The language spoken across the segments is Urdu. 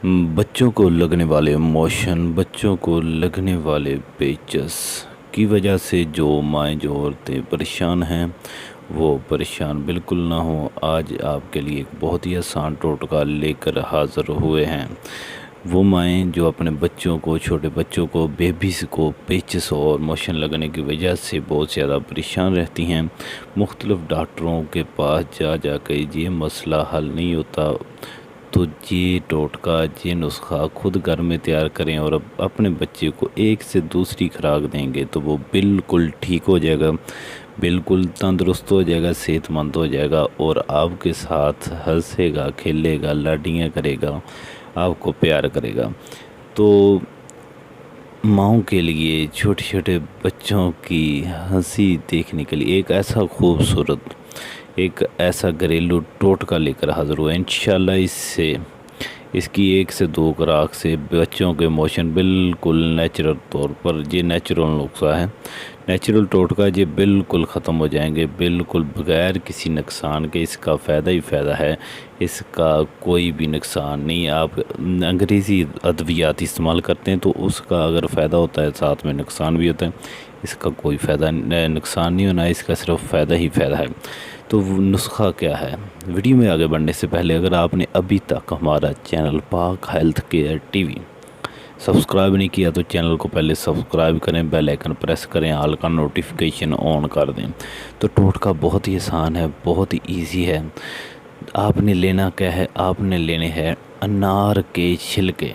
بچوں کو لگنے والے موشن، بچوں کو لگنے والے پیچس کی وجہ سے جو مائیں جو عورتیں پریشان ہیں وہ پریشان بالکل نہ ہوں۔ آج آپ کے لیے ایک بہت ہی آسان ٹوٹکا لے کر حاضر ہوئے ہیں۔ وہ مائیں جو اپنے بچوں کو، چھوٹے بچوں کو، بیبیز کو پیچس اور موشن لگنے کی وجہ سے بہت زیادہ پریشان رہتی ہیں، مختلف ڈاکٹروں کے پاس جا کے یہ مسئلہ حل نہیں ہوتا، تو یہ ٹوٹکا، یہ نسخہ خود گھر میں تیار کریں اور اپنے بچے کو ایک سے دوسری خوراک دیں گے تو وہ بالکل ٹھیک ہو جائے گا، بالکل تندرست ہو جائے گا، صحت مند ہو جائے گا اور آپ کے ساتھ ہنسے گا، کھیلے گا، لاڈیاں کرے گا، آپ کو پیار کرے گا۔ تو ماؤں کے لیے چھوٹے چھوٹے بچوں کی ہنسی دیکھنے کے لیے ایک ایسا خوبصورت، ایک ایسا گھریلو ٹوٹکا لے کر حاضر ہوا ہے۔ انشاءاللہ اس کی 1 سے 2 خوراک سے بچوں کے موشن بالکل نیچرل طور پر، یہ نیچرل نسخہ ہے، نیچرل ٹوٹکا، یہ بالکل ختم ہو جائیں گے، بالکل بغیر کسی نقصان کے۔ اس کا فائدہ ہی فائدہ ہے، اس کا کوئی بھی نقصان نہیں۔ آپ انگریزی ادویات استعمال کرتے ہیں تو اس کا اگر فائدہ ہوتا ہے ساتھ میں نقصان بھی ہوتا ہے، اس کا کوئی فائدہ نقصان نہیں ہونا، اس کا صرف فائدہ ہی فائدہ ہے۔ تو وہ نسخہ کیا ہے؟ ویڈیو میں آگے بڑھنے سے پہلے اگر آپ نے ابھی تک ہمارا چینل پاک health care T V subscribe نہیں کیا تو چینل کو پہلے سبسکرائب کریں، بیل آئیکن پریس کریں، آل کا نوٹیفیکیشن آن کر دیں۔ تو ٹوٹکا بہت ہی آسان ہے، بہت ہی ایزی ہے۔ آپ نے لینا کیا ہے؟ آپ نے لینے ہیں انار کے چھلکے،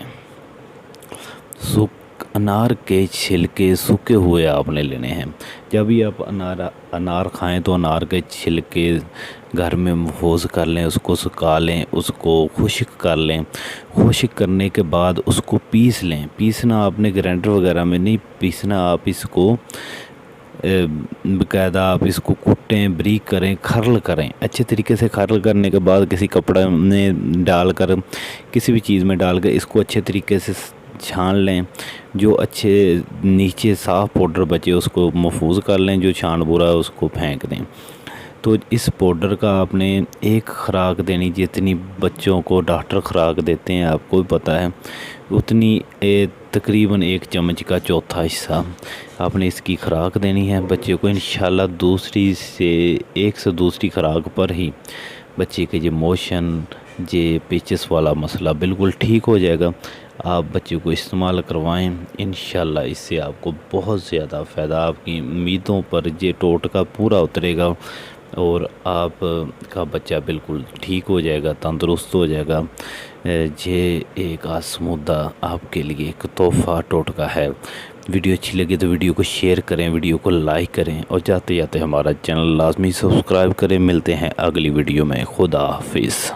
انار کے چھلکے سوکھے ہوئے آپ نے لینے ہیں۔ جب بھی آپ انار کھائیں تو انار کے چھلکے گھر میں محفوظ کر لیں، اس کو سکھا لیں، اس کو خشک کر لیں۔ خشک کرنے کے بعد اس کو پیس لیں۔ پیسنا آپ نے گرینڈر وغیرہ میں نہیں پیسنا، آپ اس کو باقاعدہ آپ اس کو کوٹیں، بریک کریں، کھرل کریں۔ اچھے طریقے سے کھرل کرنے کے بعد کسی کپڑے میں ڈال کر، کسی بھی چیز میں ڈال کر اس کو اچھے طریقے سے چھان لیں۔ جو اچھے نیچے صاف پاؤڈر بچے اس کو محفوظ کر لیں، جو چھان برا ہے اس کو پھینک دیں۔ تو اس پاؤڈر کا آپ نے ایک خوراک دینی، جتنی بچوں کو ڈاکٹر خوراک دیتے ہیں آپ کو بھی پتہ ہے، اتنی تقریباً 1 چمچ کا چوتھا حصہ آپ نے اس کی خوراک دینی ہے بچے کو۔ انشاءاللہ 1 سے دوسری خوراک پر ہی بچے کے یہ موشن، یہ پیچس والا مسئلہ بالکل ٹھیک ہو جائے گا۔ آپ بچے کو استعمال کروائیں، انشاءاللہ اس سے آپ کو بہت زیادہ فائدہ، آپ کی امیدوں پر یہ ٹوٹکا پورا اترے گا اور آپ کا بچہ بالکل ٹھیک ہو جائے گا، تندرست ہو جائے گا۔ یہ ایک آزمودہ آپ کے لیے ایک تحفہ ٹوٹکا ہے۔ ویڈیو اچھی لگے تو ویڈیو کو شیئر کریں، ویڈیو کو لائک کریں اور جاتے جاتے ہمارا چینل لازمی سبسکرائب کریں۔ ملتے ہیں اگلی ویڈیو میں، خدا حافظ۔